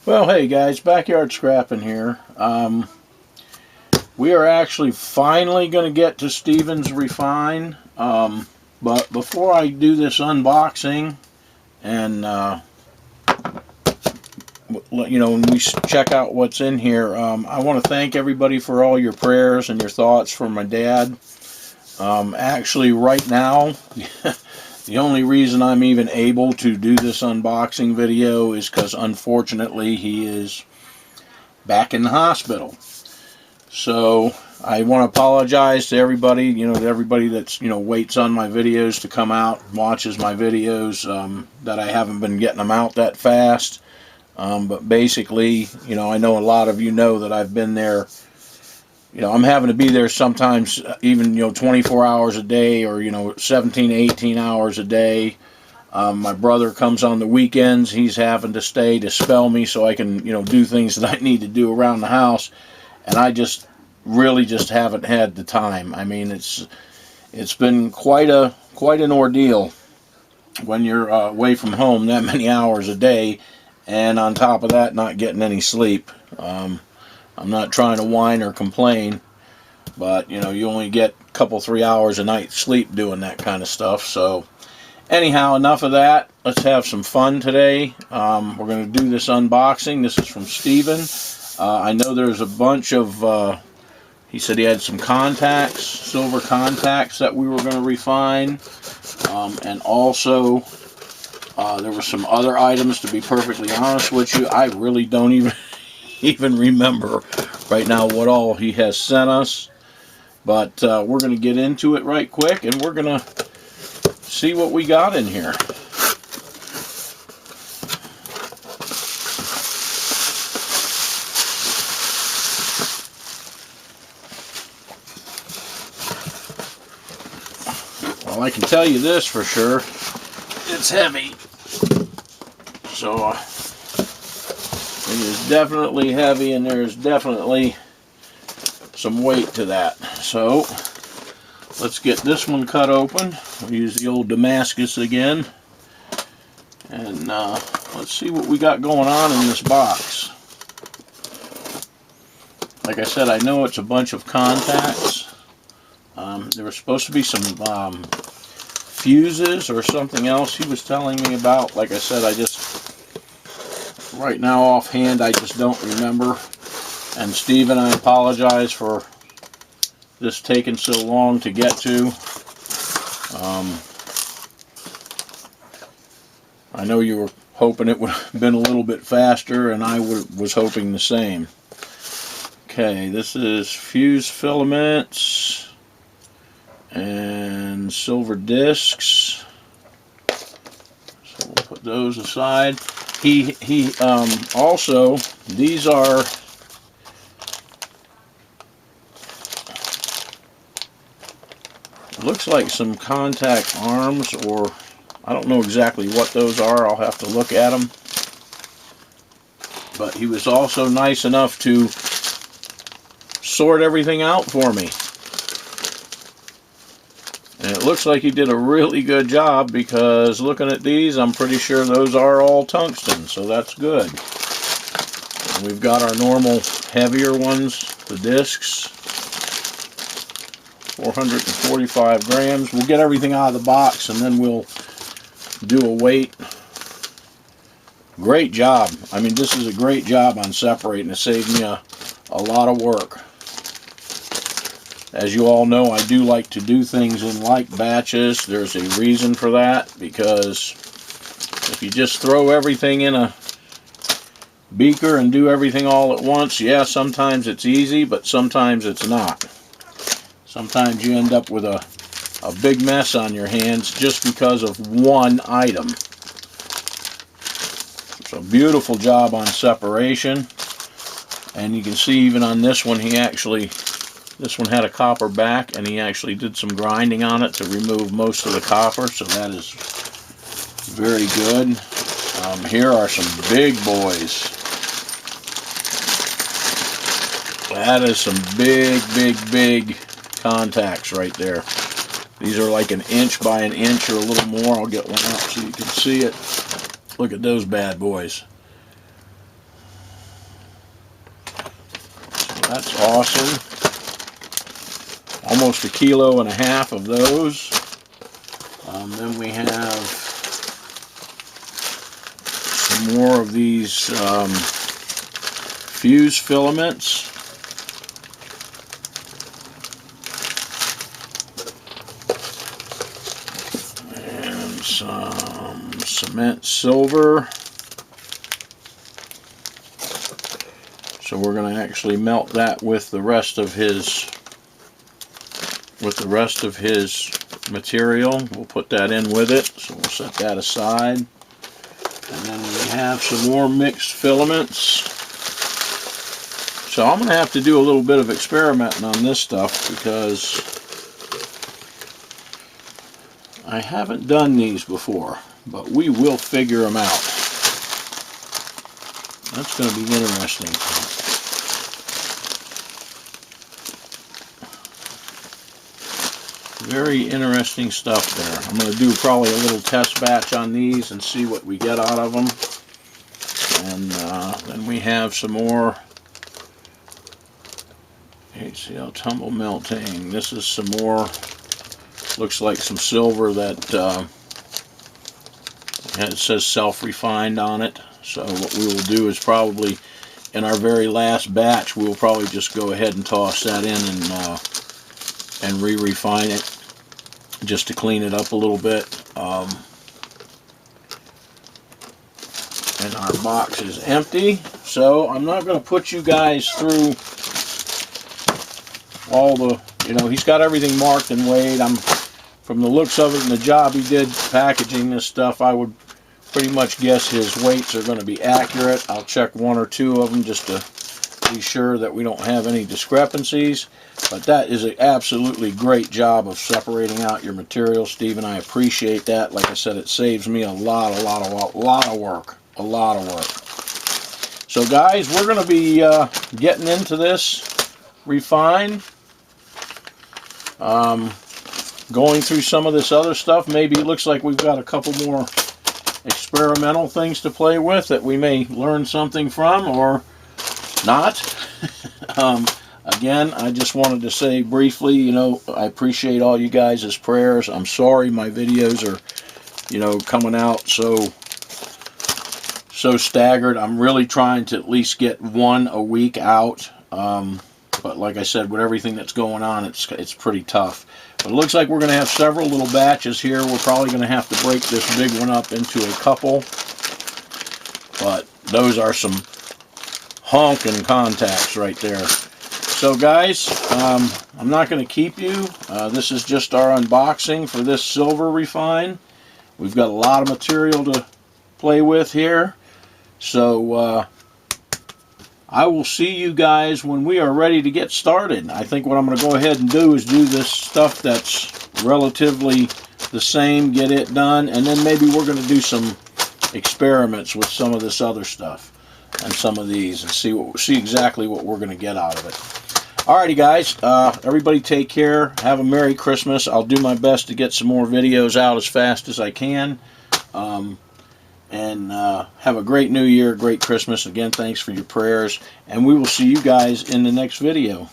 Well, hey guys, backyard scrapping here. We are actually finally going to get to Stevens Refine. But before I do this unboxing and when we check out what's in here, I want to thank everybody for all your prayers and your thoughts for my dad. Actually, right now, the only reason I'm even able to do this unboxing video is because unfortunately he is back in the hospital. So I want to apologize to everybody, to everybody that's, waits on my videos to come out, watches my videos, that I haven't been getting them out that fast. But basically, I know a lot of you know that I've been there. I'm having to be there sometimes even, 24 hours a day or, 17, 18 hours a day. My brother comes on the weekends. He's having to stay to spell me so I can, do things that I need to do around the house. And I just really just haven't had the time. I mean, it's been quite an ordeal when you're away from home that many hours a day, and on top of that, not getting any sleep. I'm not trying to whine or complain, but you only get a couple 3 hours a night sleep doing that kind of stuff. So anyhow, enough of that. Let's have some fun today. We're going to do this unboxing. This is from Steven. I know there's a bunch of, he said he had some contacts, silver contacts that we were going to refine. And also, there were some other items, to be perfectly honest with you. I really don't even remember right now what all he has sent us. But we're going to get into it right quick, and we're going to see what we got in here. Well, I can tell you this for sure. It's heavy. So it is definitely heavy, and there's definitely some weight to that. So let's get this one cut open. We'll use the old Damascus again. And let's see what we got going on in this box. Like I said, I know it's a bunch of contacts. There were supposed to be some fuses or something else he was telling me about. Like I said, right now offhand, I just don't remember. And Steven, I apologize for this taking so long to get to. I know you were hoping it would have been a little bit faster, and I was hoping the same. Okay, this is fused filaments and silver discs. So we'll put those aside. He also, these are looks like some contact arms, or I don't know exactly what those are. I'll have to look at them. But he was also nice enough to sort everything out for me. And it looks like he did a really good job, because looking at these, I'm pretty sure those are all tungsten, so that's good. And we've got our normal heavier ones, the discs, 445 grams. We'll get everything out of the box, and then we'll do a weight. Great job. I mean, this is a great job on separating. It saved me a lot of work. As you all know, I do like to do things in like batches. There's a reason for that, because if you just throw everything in a beaker and do everything all at once, yeah, sometimes it's easy, but sometimes it's not. Sometimes you end up with a big mess on your hands just because of one item. So beautiful job on separation. And you can see even on this one, this one had a copper back, and he actually did some grinding on it to remove most of the copper, so that is very good. Here are some big boys. That is some big contacts right there. These are like 1 inch by 1 inch or a little more. I'll get one out so you can see it. Look at those bad boys. That's awesome. Almost 1.5 kilos of those. Then we have some more of these fuse filaments. And some cement silver. So we're going to actually melt that with the rest of his material. We'll put that in with it, so we'll set that aside. And then we have some more mixed filaments. So I'm going to have to do a little bit of experimenting on this stuff because I haven't done these before, but we will figure them out. That's going to be interesting. Very interesting stuff there. I'm going to do probably a little test batch on these and see what we get out of them. And then we have some more HCl tumble melting. This is some more, looks like some silver that it says self-refined on it. So what we will do is probably, in our very last batch, we will probably just go ahead and toss that in and re-refine it just to clean it up a little bit. And our box is empty, so I'm not going to put you guys through all the, he's got everything marked and weighed. From the looks of it and the job he did packaging this stuff, I would pretty much guess his weights are going to be accurate. I'll check 1 or 2 of them just to be sure that we don't have any discrepancies. But that is an absolutely great job of separating out your material, Stephen. I appreciate that. Like I said, it saves me a lot of work. A lot of work. So guys, we're going to be getting into this refine. Going through some of this other stuff. Maybe it looks like we've got a couple more experimental things to play with that we may learn something from, or not. Again, I just wanted to say briefly, I appreciate all you guys' prayers. I'm sorry my videos are, coming out so staggered. I'm really trying to at least get 1 a week out. But like I said, with everything that's going on, it's pretty tough. But it looks like we're going to have several little batches here. We're probably going to have to break this big one up into a couple. But those are some honking contacts right there. So guys, I'm not going to keep you. This is just our unboxing for this silver refine. We've got a lot of material to play with here. So I will see you guys when we are ready to get started. I think what I'm going to go ahead and do is do this stuff that's relatively the same, get it done, and then maybe we're going to do some experiments with some of this other stuff and some of these and see exactly what we're going to get out of it. Alrighty guys, everybody take care. Have a Merry Christmas. I'll do my best to get some more videos out as fast as I can. And have a great New Year, great Christmas. Again, thanks for your prayers. And we will see you guys in the next video.